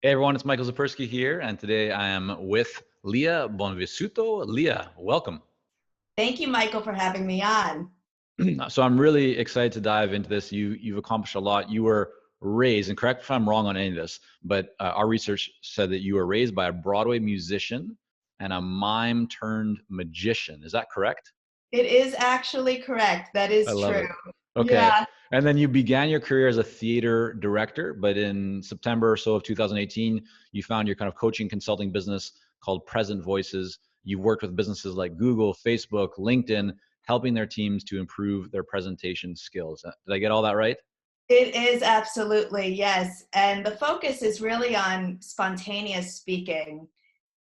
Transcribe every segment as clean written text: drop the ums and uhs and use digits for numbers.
Hey everyone, it's Michael Zapersky here, and today I am with Leah Bonvissuto. Leah, welcome. Thank you, Michael, for having me on. So I'm really excited to dive into this. You've accomplished a lot. You were raised, and correct if I'm wrong on any of this, but our research said that you were raised by a Broadway musician and a mime turned magician. Is that correct? It is actually correct. That I is love true. it. Okay. Yeah. And then you began your career as a theater director, but in September or so of 2018, you found your kind of coaching consulting business called Present Voices. You've worked with businesses like Google, Facebook, LinkedIn, helping their teams to improve their presentation skills. Did I get all that right? It is absolutely, yes. And the focus is really on spontaneous speaking.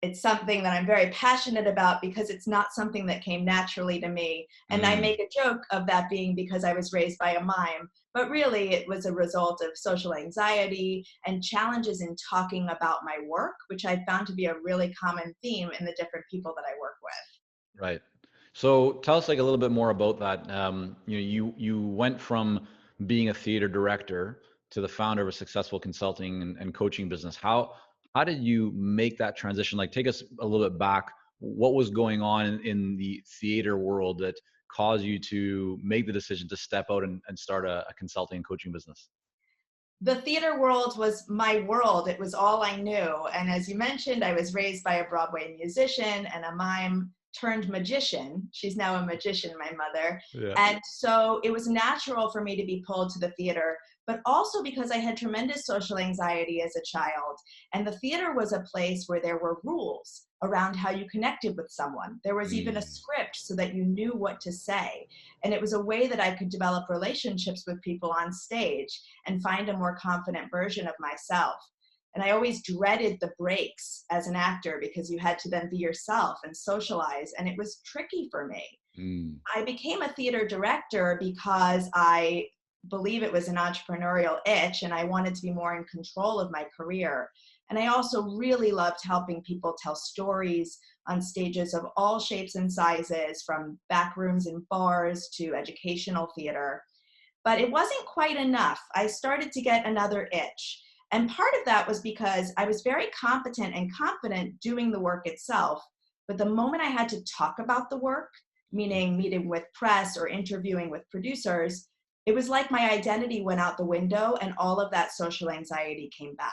It's something that I'm very passionate about because it's not something that came naturally to me. And I Mm, make a joke of that being because I was raised by a mime, but really it was a result of social anxiety and challenges in talking about my work, which I found to be a really common theme in the different people that I work with. right. So tell us like a little bit more about that. You went from being a theater director to the founder of a successful consulting and coaching business. How did you make that transition? Like, take us a little bit back. What was going on in the theater world that caused you to make the decision to step out and start a consulting and coaching business? The theater world was my world. It was all I knew. And as you mentioned, I was raised by a Broadway musician and a mime turned magician. She's now a magician, my mother. Yeah. And so it was natural for me to be pulled to the theater, but also because I had tremendous social anxiety as a child. And the theater was a place where there were rules around how you connected with someone. There was even a Mm, script so that you knew what to say. And it was a way that I could develop relationships with people on stage and find a more confident version of myself. And I always dreaded the breaks as an actor because you had to then be yourself and socialize, and it was tricky for me. mm, I became a theater director because I believe it was an entrepreneurial itch and I wanted to be more in control of my career. And I also really loved helping people tell stories on stages of all shapes and sizes, from back rooms in bars to educational theater. But it wasn't quite enough. I started to get another itch. And part of that was because I was very competent and confident doing the work itself. But the moment I had to talk about the work, meaning meeting with press or interviewing with producers, it was like my identity went out the window and all of that social anxiety came back.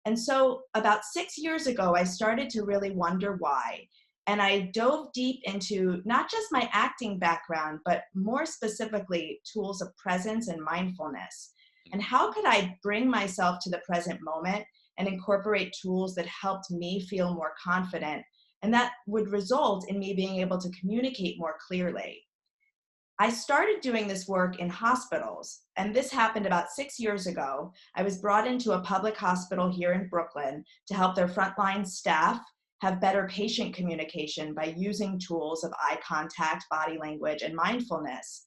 And so about 6 years ago, I started to really wonder why. And I dove deep into not just my acting background, but more specifically, tools of presence and mindfulness. And how could I bring myself to the present moment and incorporate tools that helped me feel more confident? And that would result in me being able to communicate more clearly. I started doing this work in hospitals, and this happened about 6 years ago. I was brought into a public hospital here in Brooklyn to help their frontline staff have better patient communication by using tools of eye contact, body language, and mindfulness.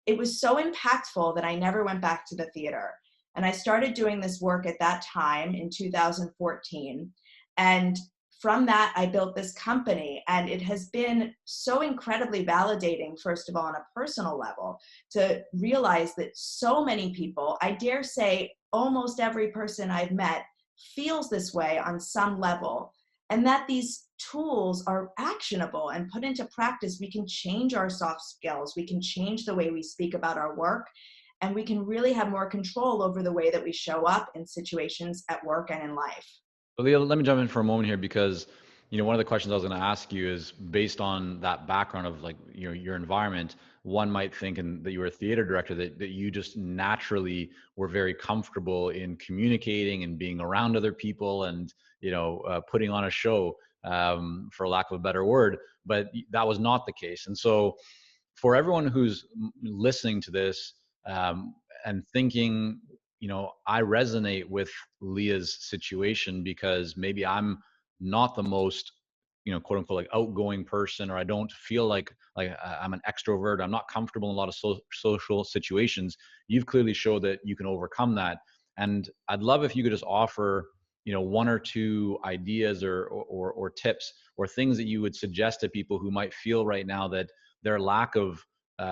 It was so impactful that I never went back to the theater. And I started doing this work at that time in 2014. And from that, I built this company. And it has been so incredibly validating, first of all, on a personal level, to realize that so many people, I dare say almost every person I've met, feels this way on some level. And that these tools are actionable and put into practice, we can change our soft skills. We can change the way we speak about our work. And we can really have more control over the way that we show up in situations at work and in life. Well, Leah, let me jump in for a moment here because, one of the questions I was going to ask you is based on that background of like, your environment, one might think that you were a theater director that you just naturally were very comfortable in communicating and being around other people and, putting on a show, for lack of a better word, but that was not the case. And so for everyone who's listening to this, and thinking, I resonate with Leah's situation because maybe I'm not the most, quote unquote, like outgoing person, or I don't feel like I'm an extrovert. I'm not comfortable in a lot of social situations. You've clearly showed that you can overcome that. And I'd love if you could just offer, one or two ideas or tips or things that you would suggest to people who might feel right now that their lack of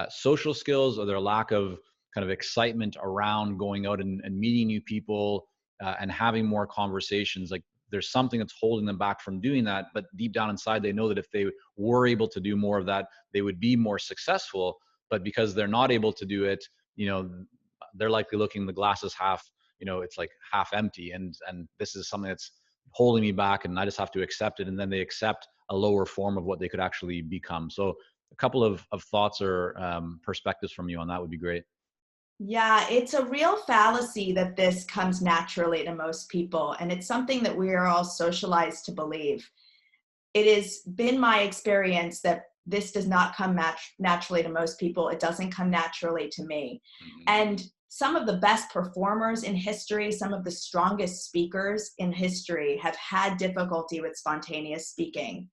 social skills or their lack of kind of excitement around going out and meeting new people and having more conversations. Like there's something that's holding them back from doing that, but deep down inside they know that if they were able to do more of that, they would be more successful. But because they're not able to do it, you know, they're likely looking, the glass is half, you know, it's like half empty, and this is something that's holding me back, and I just have to accept it. And then they accept a lower form of what they could actually become. So a couple of thoughts or perspectives from you on that would be great. Yeah, it's a real fallacy that this comes naturally to most people, and it's something that we are all socialized to believe. It has been my experience that this does not come naturally to most people. It doesn't come naturally to me. Mm-hmm. And some of the best performers in history, some of the strongest speakers in history have had difficulty with spontaneous speaking.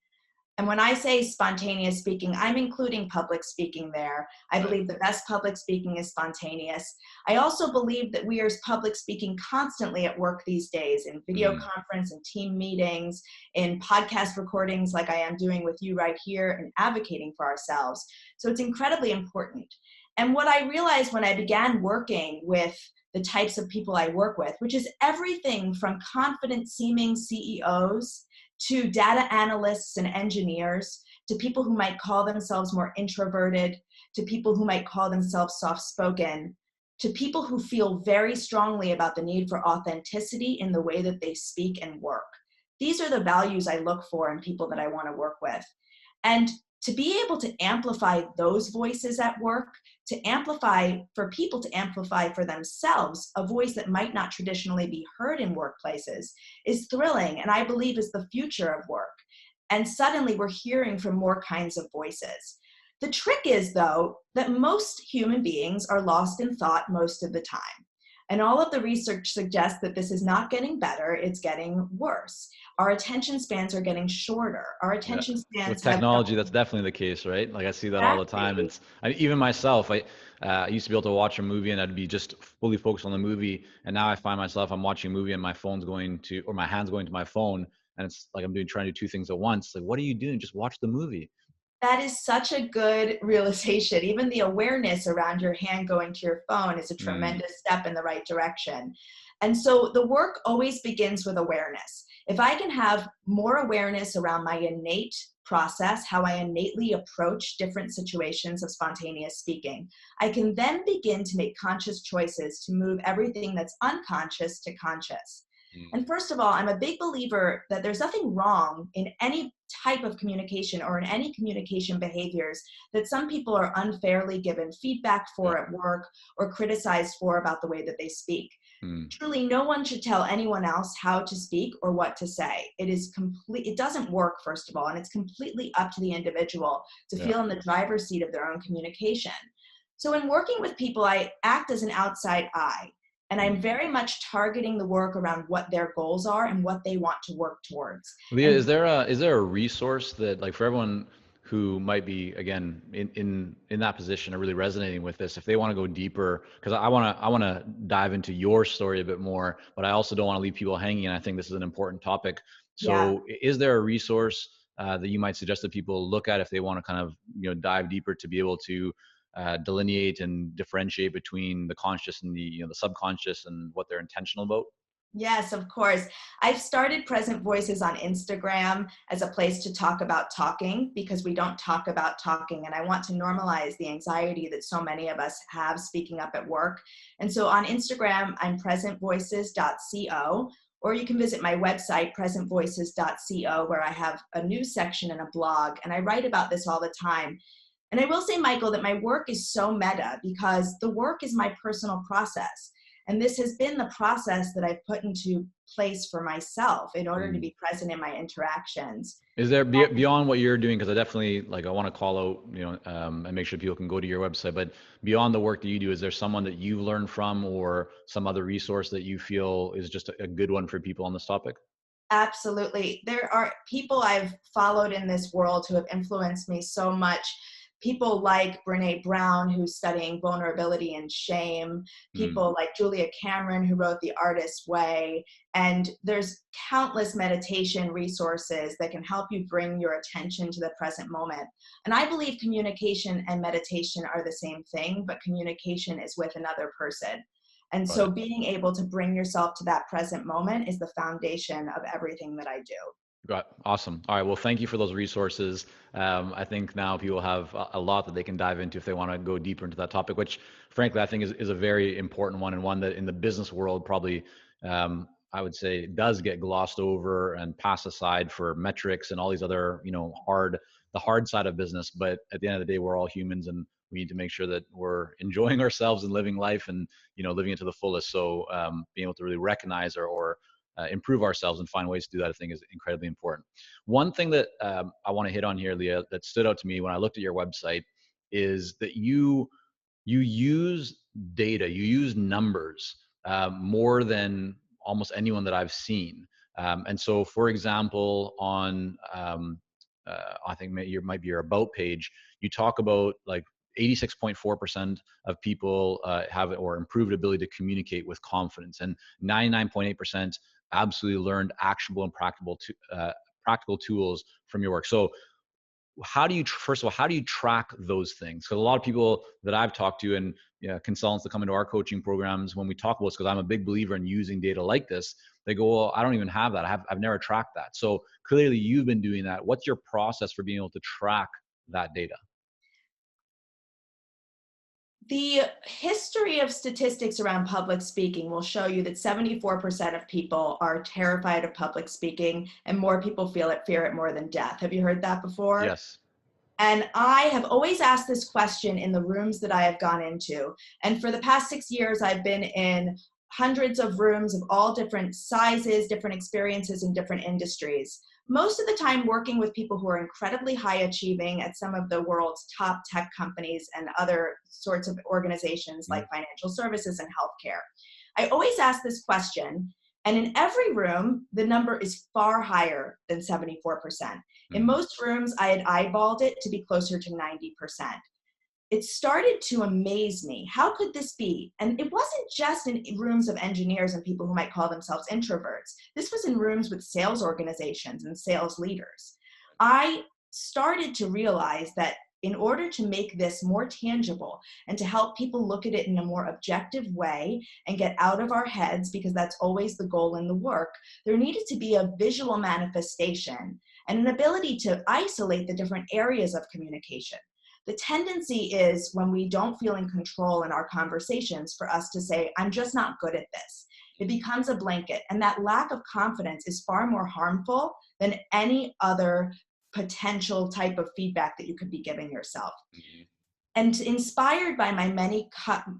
And when I say spontaneous speaking, I'm including public speaking there. I Right. believe the best public speaking is spontaneous. I also believe that we are public speaking constantly at work these days, in video Mm. conference and team meetings, in podcast recordings like I am doing with you right here, and advocating for ourselves. So it's incredibly important. And what I realized when I began working with the types of people I work with, which is everything from confident seeming CEOs to data analysts and engineers, to people who might call themselves more introverted, to people who might call themselves soft-spoken, to people who feel very strongly about the need for authenticity in the way that they speak and work. These are the values I look for in people that I want to work with. And to be able to amplify those voices at work, to amplify, for people to amplify for themselves a voice that might not traditionally be heard in workplaces, is thrilling, and I believe is the future of work. And suddenly we're hearing from more kinds of voices. The trick is, though, that most human beings are lost in thought most of the time. And all of the research suggests that this is not getting better, it's getting worse. Our attention spans are getting shorter. Our Yeah. attention With spans have technology, that's definitely the case, right? Like I see that all the time. exactly. It's even myself. I used to be able to watch a movie and I'd be just fully focused on the movie, and now I find myself I'm watching a movie and my phone's going to, or my hand's going to my phone, and it's like I'm trying to do two things at once. Like, what are you doing? Just watch the movie. That is such a good realization. Even the awareness around your hand going to your phone is a Mm, tremendous step in the right direction. And so the work always begins with awareness. If I can have more awareness around my innate process, how I innately approach different situations of spontaneous speaking, I can then begin to make conscious choices to move everything that's unconscious to conscious. mm, And first of all, I'm a big believer that there's nothing wrong in any type of communication or in any communication behaviors that some people are unfairly given feedback yeah. for at work or criticized for about the way that they speak. Mm, Truly, no one should tell anyone else how to speak or what to say. It is complete, it doesn't work, first of all, and it's completely up to the individual to yeah. feel in the driver's seat of their own communication. So in working with people, I act as an outside eye. And I'm Mm. very much targeting the work around what their goals are and what they want to work towards. Leah, And is there a resource that, like, for everyone who might be, again, in that position or really resonating with this, if they want to go deeper, because I want to dive into your story a bit more, but I also don't want to leave people hanging, and I think this is an important topic. yeah, So is there a resource that you might suggest that people look at if they want to kind of, dive deeper to be able to delineate and differentiate between the conscious and the subconscious and what they're intentional about? yes, of course. I've started Present Voices on Instagram as a place to talk about talking, because we don't talk about talking. And I want to normalize the anxiety that so many of us have speaking up at work. And so on Instagram, I'm presentvoices.co, or you can visit my website, presentvoices.co, where I have a news section and a blog. And I write about this all the time. And I will say, Michael, that my work is so meta because the work is my personal process. And this has been the process that I've put into place for myself in order to Mm. be present in my interactions. Is there beyond what you're doing? Because I definitely, like, I want to call out, and make sure people can go to your website. But beyond the work that you do, is there someone that you've learned from, or some other resource that you feel is just a good one for people on this topic? Absolutely. There are people I've followed in this world who have influenced me so much. People like Brene Brown, who's studying vulnerability and shame. Mm, People like Julia Cameron, who wrote The Artist's Way. And there's countless meditation resources that can help you bring your attention to the present moment. And I believe communication and meditation are the same thing, but communication is with another person. And Got so it. being able to bring yourself to that present moment is the foundation of everything that I do. Got awesome. All right. Well, thank you for those resources. I think now people have a lot that they can dive into if they want to go deeper into that topic, which frankly I think is a very important one, and one that in the business world probably I would say does get glossed over and passed aside for metrics and all these other, the hard side of business. But at the end of the day, we're all humans, and we need to make sure that we're enjoying ourselves and living life, and living it to the fullest. So being able to really recognize or improve ourselves and find ways to do that, I think, is incredibly important. One thing that I want to hit on here, Leah, that stood out to me when I looked at your website is that you use data, you use numbers more than almost anyone that I've seen. And so, for example, on I think might be your about page, you talk about like 86.4% of people have or improved ability to communicate with confidence, and 99.8% absolutely learned actionable and practical tools from your work. So how do you, first of all, how do you track those things? Because a lot of people that I've talked to, and consultants that come into our coaching programs, when we talk about this, because I'm a big believer in using data like this, they go, well, I don't even have that. I've never tracked that. So clearly you've been doing that. What's your process for being able to track that data? The history of statistics around public speaking will show you that 74% of people are terrified of public speaking, and more people fear it more than death. Have you heard that before? Yes. And I have always asked this question in the rooms that I have gone into. And for the past 6 years, I've been in hundreds of rooms of all different sizes, different experiences, in different industries. Most of the time working with people who are incredibly high achieving at some of the world's top tech companies and other sorts of organizations like financial services and healthcare. I always ask this question, and in every room, the number is far higher than 74%. In Mm-hmm. most rooms, I had eyeballed it to be closer to 90%. It started to amaze me. How could this be? And it wasn't just in rooms of engineers and people who might call themselves introverts. This was in rooms with sales organizations and sales leaders. I started to realize that in order to make this more tangible and to help people look at it in a more objective way and get out of our heads, because that's always the goal in the work, there needed to be a visual manifestation and an ability to isolate the different areas of communication. The tendency is, when we don't feel in control in our conversations, for us to say, I'm just not good at this. It becomes a blanket. And that lack of confidence is far more harmful than any other potential type of feedback that you could be giving yourself. Mm-hmm. And inspired by my many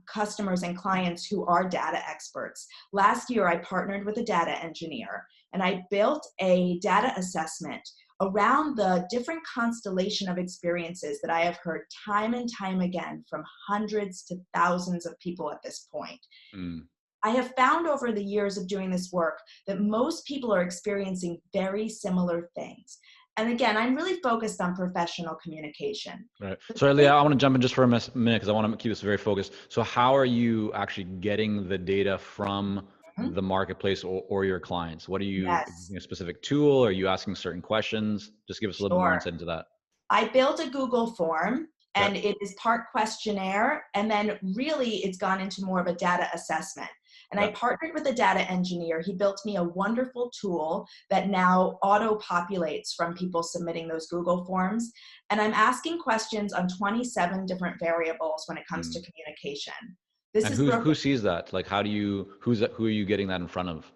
customers and clients who are data experts, last year I partnered with a data engineer and I built a data assessment around the different constellation of experiences that I have heard time and time again from hundreds to thousands of people at this point. Mm. I have found over the years of doing this work that most people are experiencing very similar things. And again, I'm really focused on professional communication. Right. But the Sorry, Leah, thing, I want to jump in just for a minute because I want to keep this very focused. So how are you actually getting the data from the marketplace or your clients? What are you, yes, a specific tool? Are you asking certain questions? Just give us a little bit more sure. insight into that. I built a Google form, Okay. and it is part questionnaire, and then really it's gone into more of a data assessment. And I Okay. partnered with a data engineer. He built me a wonderful tool that now auto-populates from people submitting those Google forms. And I'm asking questions on 27 different variables when it comes to Mm. communication. This And is who broken. sees that? Like, how do you, who are you getting that in front of?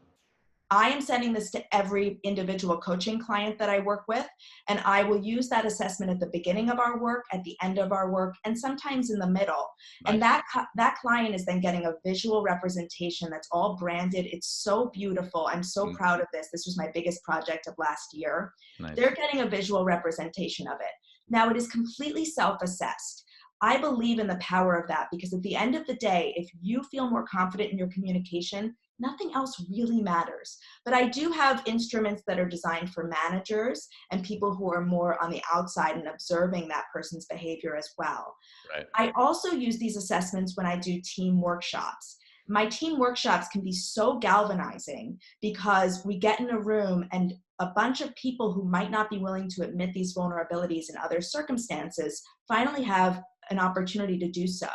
I am sending this to every individual coaching client that I work with, and I will use that assessment at the beginning of our work, at the end of our work, and sometimes in the middle. And Nice. that client is then getting a visual representation that's all branded. It's so beautiful. I'm so Mm. proud of this. This was my biggest project of last year. They're Nice. getting a visual representation of it. Now, it is completely self-assessed. I believe in the power of that, because at the end of the day, if you feel more confident in your communication, nothing else really matters. But I do have instruments that are designed for managers and people who are more on the outside and observing that person's behavior as well. Right. I also use these assessments when I do team workshops. My team workshops can be so galvanizing because we get in a room and a bunch of people who might not be willing to admit these vulnerabilities in other circumstances finally have an opportunity to do so.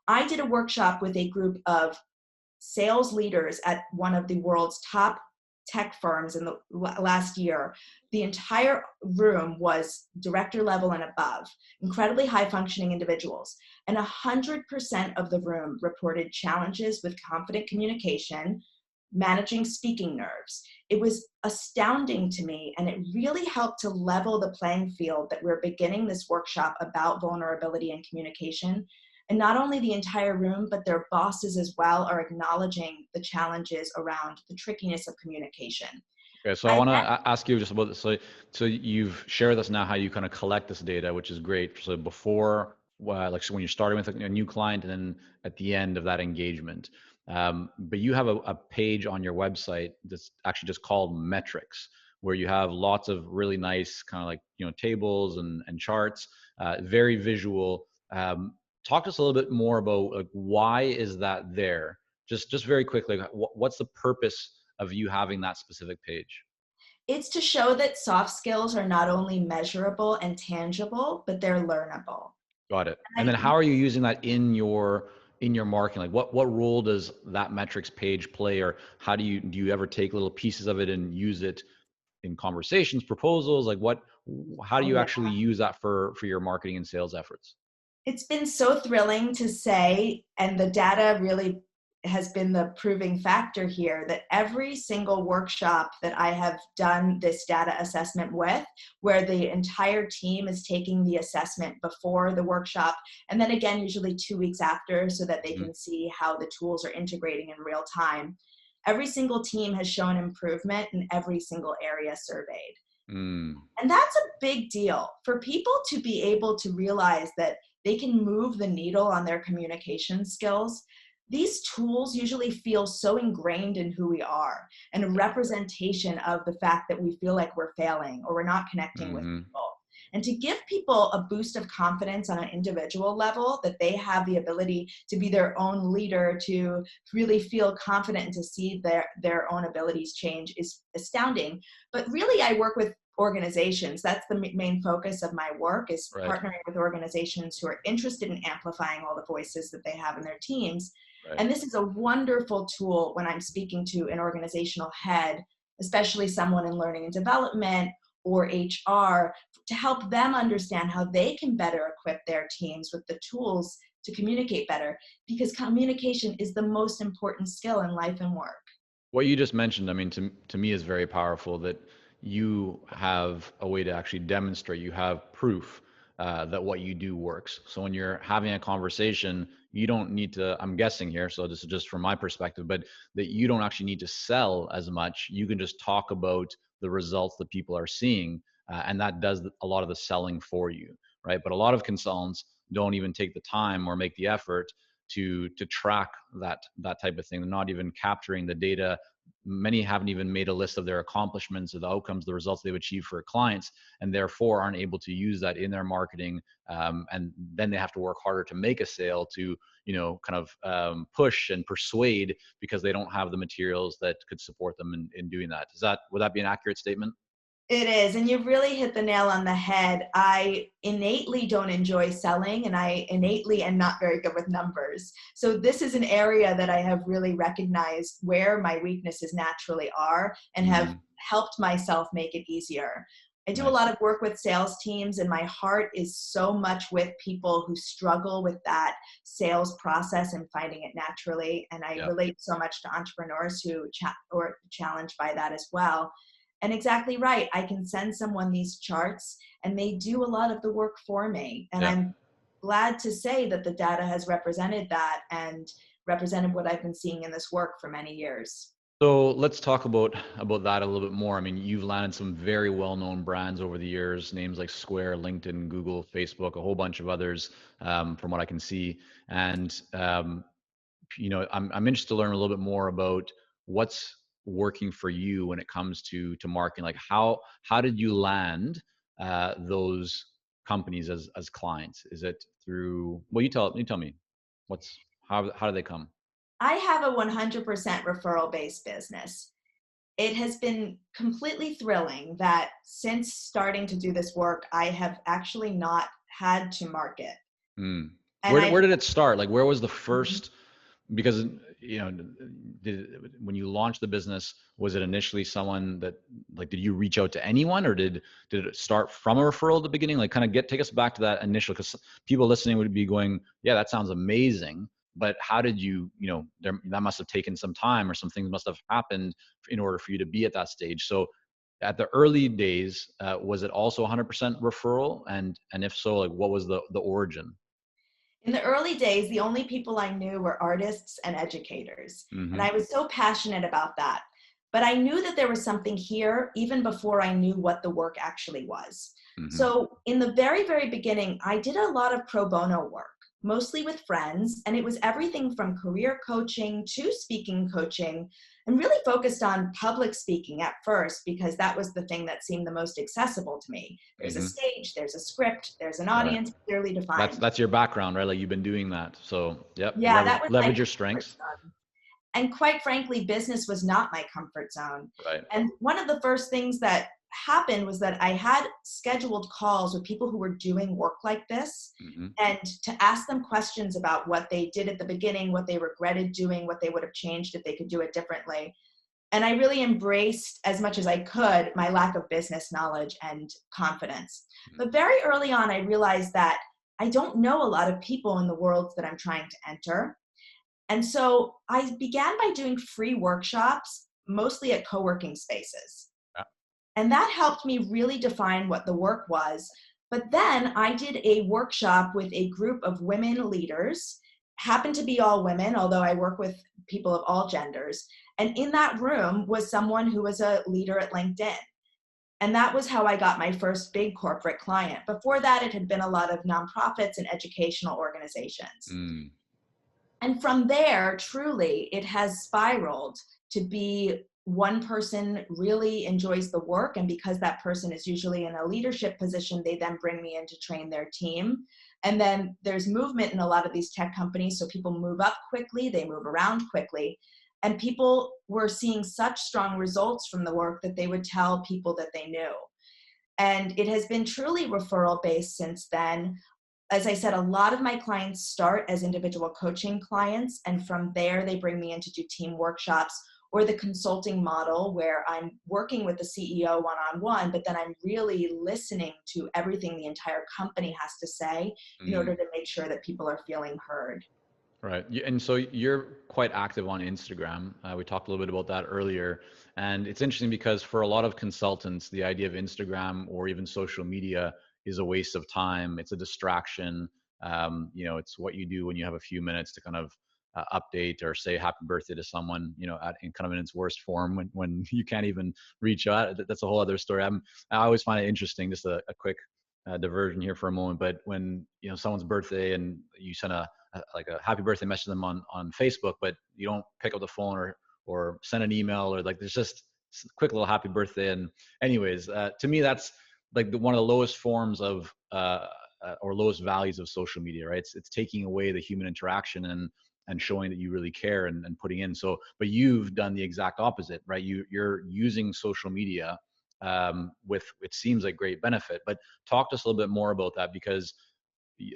I did a workshop with a group of sales leaders at one of the world's top tech firms in the last year. The entire room was director level and above, incredibly high functioning individuals. And 100% of the room reported challenges with confident communication, managing speaking nerves. It was astounding to me, and it really helped to level the playing field that we're beginning this workshop about vulnerability and communication. And not only the entire room, but their bosses as well are acknowledging the challenges around the trickiness of communication. Okay, so I I want to met, ask you just about this. So you've shared with us now how you kind of collect this data, which is great. So before, like, so when you're starting with a new client, and then at the end of that engagement, but you have a page on your website that's actually just called metrics, where you have lots of really nice kind of like, tables and charts, very visual. Talk to us a little bit more about, like, why is that there? Just very quickly, what's the purpose of you having that specific page? it's to show that soft skills are not only measurable and tangible, but they're learnable. Got it. And I then how are you using that in your marketing? Like, what role does that metrics page play, or how do you ever take little pieces of it and use it in conversations, proposals? Like, how do oh you yeah. actually use that for your marketing and sales efforts? It's been so thrilling to say, and the data really has been the proving factor here, that every single workshop that I have done this data assessment with, where the entire team is taking the assessment before the workshop, and then again, usually 2 weeks after, so that they Mhm. can see how the tools are integrating in real time. Every single team has shown improvement in every single area surveyed. Mm, And that's a big deal for people to be able to realize that they can move the needle on their communication skills. These tools usually feel so ingrained in who we are, and a yeah. representation of the fact that we feel like we're failing or we're not connecting with Hmm. people. And to give people a boost of confidence on an individual level, that they have the ability to be their own leader, to really feel confident and to see their own abilities change, is astounding. But really, I work with organizations. That's the main focus of my work, is Right. partnering with organizations who are interested in amplifying all the voices that they have in their teams. Right. And this is a wonderful tool when I'm speaking to an organizational head, especially someone in learning and development or HR, to help them understand how they can better equip their teams with the tools to communicate better, because communication is the most important skill in life and work. What you just mentioned, I mean, to me is very powerful, that you have a way to actually demonstrate, you have proof that what you do works. So when you're having a conversation, you don't need to, I'm guessing here, so this is just from my perspective, but that you don't actually need to sell as much. You can just talk about the results that people are seeing, and that does a lot of the selling for you, right? But a lot of consultants don't even take the time or make the effort to track that type of thing. They're not even capturing the data. Many haven't even made a list of their accomplishments or the outcomes, the results they've achieved for clients, and therefore aren't able to use that in their marketing. And then they have to work harder to make a sale, to kind of push and persuade, because they don't have the materials that could support them in doing that. Would that be an accurate statement? It is, and you've really hit the nail on the head. I innately don't enjoy selling, and I innately am not very good with numbers. So this is an area that I have really recognized where my weaknesses naturally are, and have Mm, helped myself make it easier. I do a nice. lot of work with sales teams, and my heart is so much with people who struggle with that sales process and finding it naturally. And I Yeah. relate so much to entrepreneurs who or challenged by that as well. And exactly right. I can send someone these charts and they do a lot of the work for me. And Yeah. I'm glad to say that the data has represented that and represented what I've been seeing in this work for many years. So let's talk about that a little bit more. I mean, you've landed some very well-known brands over the years, names like Square, LinkedIn, Google, Facebook, a whole bunch of others, from what I can see. And I'm interested to learn a little bit more about what's working for you when it comes to marketing. Like, how did you land those companies as clients? Is it through? Well, you tell me. How do they come? I have a 100% referral based business. It has been completely thrilling that since starting to do this work, I have actually not had to market. Mm. And Where I've where did it start? Like, where was the first? Because when you launched the business, was it initially someone that, like, did you reach out to anyone, or did it start from a referral at the beginning? Like, kind of take us back to that initial, because people listening would be going, yeah, that sounds amazing. But how did that must have taken some time, or some things must have happened in order for you to be at that stage. So at the early days, was it also 100% referral? And if so, like, what was the origin? In the early days, the only people I knew were artists and educators. And Mm-hmm. I was so passionate about that. But I knew that there was something here even before I knew what the work actually was. Mm-hmm. So in the very, very beginning, I did a lot of pro bono work, mostly with friends. And it was everything from career coaching to speaking coaching, and really focused on public speaking at first, because that was the thing that seemed the most accessible to me. There's a Mm-hmm. stage, there's a script, there's an Right. audience clearly That's defined. that's your background, right? Like, you've been doing that. So, yep, Yeah, that was my leverage your comfort strengths. zone. And quite frankly, business was not my comfort zone. Right. And one of the first things that happened was that I had scheduled calls with people who were doing work like this, Mm-hmm. and to ask them questions about what they did at the beginning, what they regretted doing, what they would have changed if they could do it differently. And I really embraced, as much as I could, my lack of business knowledge and confidence. But very early on, I realized that I don't know a lot of people in the worlds that I'm trying to enter. And so I began by doing free workshops, mostly at co-working spaces. Yeah. And that helped me really define what the work was. But then I did a workshop with a group of women leaders, happened to be all women, although I work with people of all genders. And in that room was someone who was a leader at LinkedIn. And that was how I got my first big corporate client. Before that, it had been a lot of nonprofits and educational organizations. Mm. And from there, truly, it has spiraled to be one person really enjoys the work. And because that person is usually in a leadership position, they then bring me in to train their team. And then there's movement in a lot of these tech companies. So people move up quickly, they move around quickly. And people were seeing such strong results from the work that they would tell people that they knew. And it has been truly referral based since then. As I said, a lot of my clients start as individual coaching clients, and from there they bring me in to do team workshops, or the consulting model where I'm working with the CEO one-on-one, but then I'm really listening to everything the entire company has to say in Mm. order to make sure that people are feeling heard. Right. And so you're quite active on Instagram. We talked a little bit about that earlier. And it's interesting because for a lot of consultants, the idea of Instagram or even social media is a waste of time. It's a distraction. It's what you do when you have a few minutes to kind of update or say happy birthday to someone, in kind of in its worst form, when you can't even reach out. That's a whole other story. I always find it interesting, just a quick diversion here for a moment. But when, someone's birthday and you send like a happy birthday message to them on Facebook, but you don't pick up the phone or send an email, or like, there's just a quick little happy birthday. And anyways, to me, that's like one of the lowest forms of or lowest values of social media, right? It's taking away the human interaction and showing that you really care and putting in. So, but you've done the exact opposite, right? You're using social media with, it seems like, great benefit. But talk to us a little bit more about that, because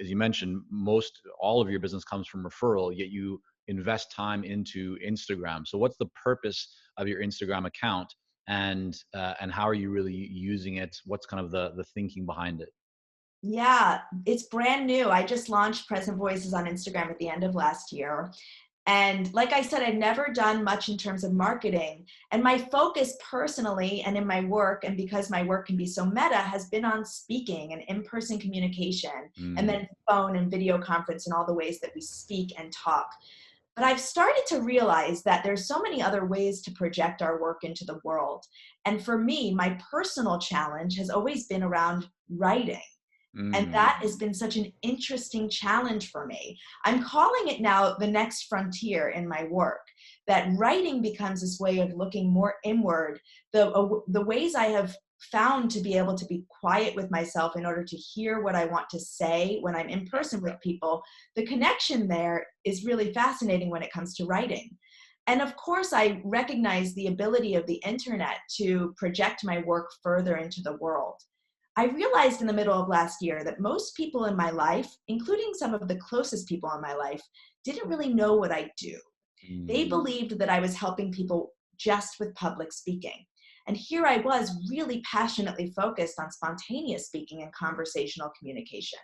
as you mentioned, most all of your business comes from referral, yet you invest time into Instagram. So what's the purpose of your Instagram account, and how are you really using it? What's kind of the thinking behind it? Yeah, it's brand new. I just launched Present Voices on Instagram at the end of last year. And like I said, I've never done much in terms of marketing. And my focus personally and in my work, and because my work can be so meta, has been on speaking and in-person communication, and Mm, then phone and video conference and all the ways that we speak and talk. But I've started to realize that there's so many other ways to project our work into the world. And for me, my personal challenge has always been around writing. And mm, that has been such an interesting challenge for me. I'm calling it now the next frontier in my work, that writing becomes this way of looking more inward. The ways I have found to be able to be quiet with myself in order to hear what I want to say when I'm in person with people, the connection there is really fascinating when it comes to writing. And of course, I recognize the ability of the internet to project my work further into the world. I realized in the middle of last year that most people in my life, including some of the closest people in my life, didn't really know what I do. They Mm. believed that I was helping people just with public speaking. And here I was really passionately focused on spontaneous speaking and conversational communication.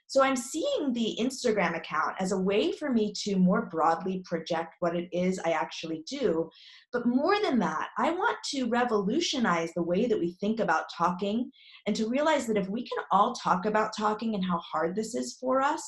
So I'm seeing the Instagram account as a way for me to more broadly project what it is I actually do. But more than that, I want to revolutionize the way that we think about talking and to realize that if we can all talk about talking and how hard this is for us,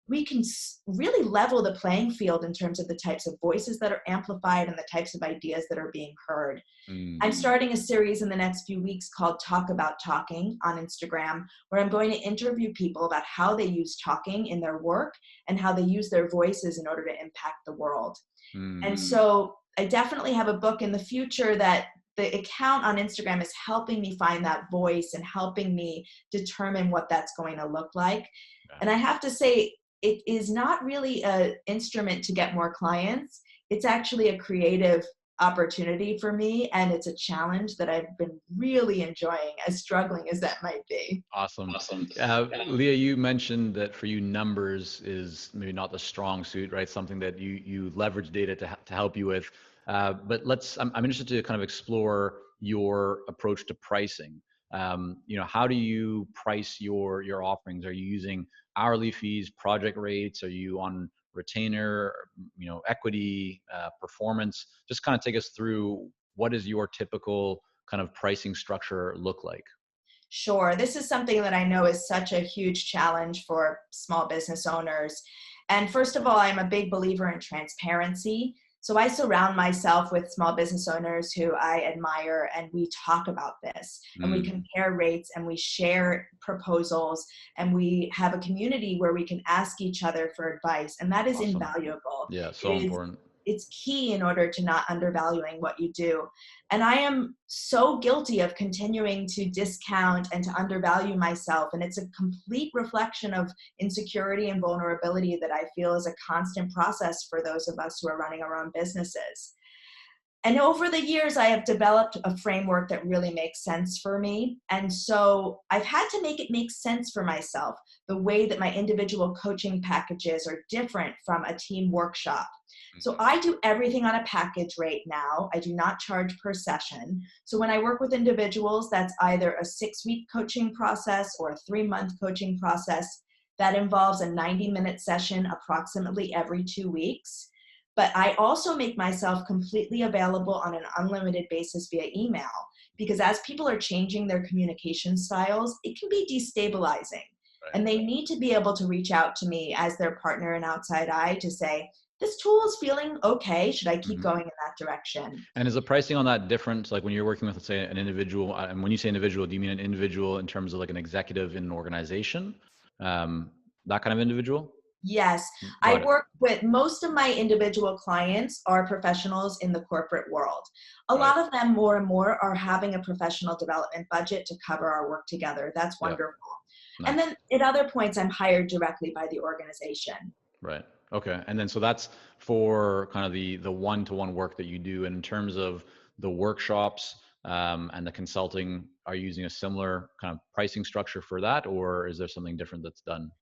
we can really level the playing field in terms of the types of voices that are amplified and the types of ideas that are being heard. I'm Mm. starting a series in the next few weeks called Talk About Talking on Instagram, where I'm going to interview people about how they use talking in their work and how they use their voices in order to impact the world. And Mm. so I definitely have a book in the future that the account on Instagram is helping me find that voice and helping me determine what that's going to look like. Yeah. And I have to say, it is not really an instrument to get more clients. It's actually a creative opportunity for me, and it's a challenge that I've been really enjoying, as struggling as that might be. Awesome. Awesome. Leah, you mentioned that for you, numbers is maybe not the strong suit, right? Something that you leverage data to help you with. But I'm interested to kind of explore your approach to pricing. How do you price your offerings? Are you using hourly fees, project rates? Are you on retainer, equity, performance? Just kind of take us through what is your typical kind of pricing structure look like? Sure. This is something that I know is such a huge challenge for small business owners. And first of all, I'm a big believer in transparency. So I surround myself with small business owners who I admire, and we talk about this and we Mm. compare rates and we share proposals and we have a community where we can ask each other for advice. And that is Awesome. invaluable. Yeah, It so is important. it's key in order to not undervaluing what you do. And I am so guilty of continuing to discount and to undervalue myself. And it's a complete reflection of insecurity and vulnerability that I feel is a constant process for those of us who are running our own businesses. And over the years, I have developed a framework that really makes sense for me. And so I've had to make it make sense for myself, the way that my individual coaching packages are different from a team workshop. So Mhm. I do everything on a package rate now. I do not charge per session. So when I work with individuals, that's either a 6-week coaching process or a 3-month coaching process that involves a 90-minute session approximately every 2 weeks. But I also make myself completely available on an unlimited basis via email, because as people are changing their communication styles, it can be destabilizing. Right. And they need to be able to reach out to me as their partner and outside eye to say, this tool is feeling okay. Should I keep Mhm. going in that direction? And is the pricing on that different? Like when you're working with, let's say, an individual, and when you say individual, do you mean an individual in terms of like an executive in an organization? Um, that kind of individual? Yes, I Got it. work with most of my individual clients are professionals in the corporate world. A Right. lot of them more and more are having a professional development budget to cover our work together. That's Yeah. wonderful. And Nice. then at other points, I'm hired directly by the organization. Right. Okay. And then so that's for kind of the one-to-one work that you do. And in terms of the workshops and the consulting, are you using a similar kind of pricing structure for that, or is there something different that's done?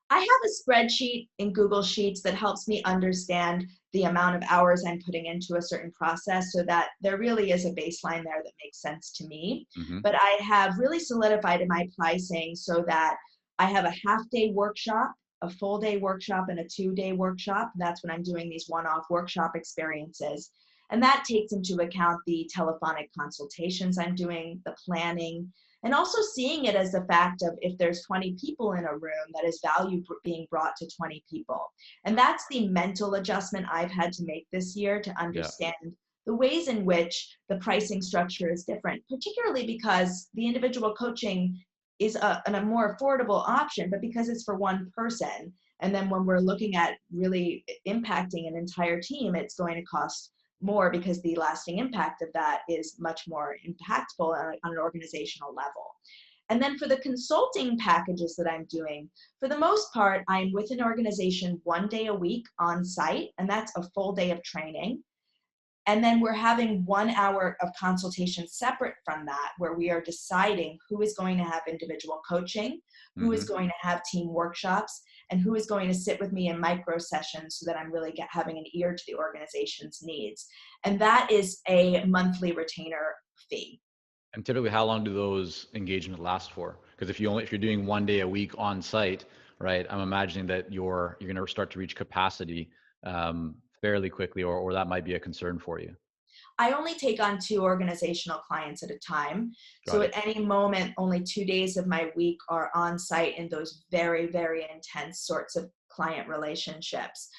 I have a spreadsheet in Google Sheets that helps me understand the amount of hours I'm putting into a certain process so that there really is a baseline there that makes sense to me. Hmm. But I have really solidified in my pricing so that I have a half-day workshop, a full-day workshop, and a 2-day workshop. That's when I'm doing these one-off workshop experiences. And that takes into account the telephonic consultations I'm doing, the planning, and also seeing it as the fact of if there's 20 people in a room, that is value being brought to 20 people. And that's the mental adjustment I've had to make this year to Yeah. understand the ways in which the pricing structure is different, particularly because the individual coaching is a more affordable option, but because it's for one person. And then when we're looking at really impacting an entire team, it's going to cost more because the lasting impact of that is much more impactful on an organizational level. And then for the consulting packages that I'm doing, for the most part, I'm with an organization 1 day a week on site, and that's a full day of training. And then we're having 1 hour of consultation separate from that, where we are deciding who is going to have individual coaching, who is Hmm. going to have team workshops, and who is going to sit with me in micro sessions so that I'm really having an ear to the organization's needs. And that is a monthly retainer fee. And typically, how long do those engagements last for? Because if you're doing 1 day a week on site, right? I'm imagining that you're going to start to reach capacity fairly quickly, or that might be a concern for you. I only take on 2 organizational clients at a time. So Got it. at any moment, only 2 days of my week are on site in those very, very intense sorts of client relationships.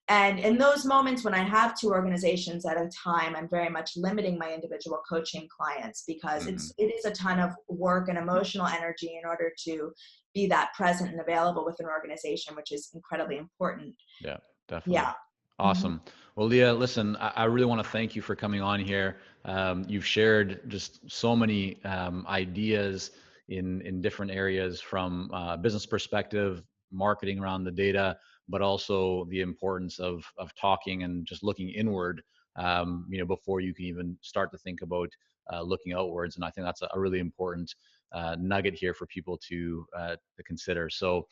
And in those moments when I have 2 organizations at a time, I'm very much limiting my individual coaching clients because Hmm. it is a ton of work and emotional energy in order to be that present and available with an organization, which is incredibly important. Yeah, definitely. Yeah. Mhm. Awesome. Well, Leah, listen, I really want to thank you for coming on here. You've shared just so many ideas in different areas from business perspective, marketing around the data, but also the importance of talking and just looking inward, before you can even start to think about looking outwards. And I think that's a really important nugget here for people to consider. So,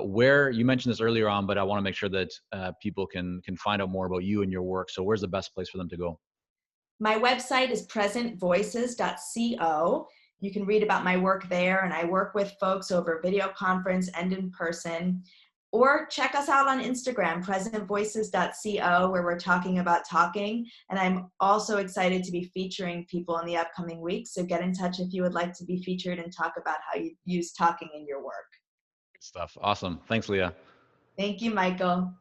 where you mentioned this earlier on, but I want to make sure that people can find out more about you and your work. So where's the best place for them to go? My website is presentvoices.co. You can read about my work there, and I work with folks over video conference and in person. Or check us out on Instagram, presentvoices.co, where we're talking about talking. And I'm also excited to be featuring people in the upcoming weeks. So get in touch if you would like to be featured and talk about how you use talking in your work. Good stuff. Awesome. Thanks, Leah. Thank you, Michael.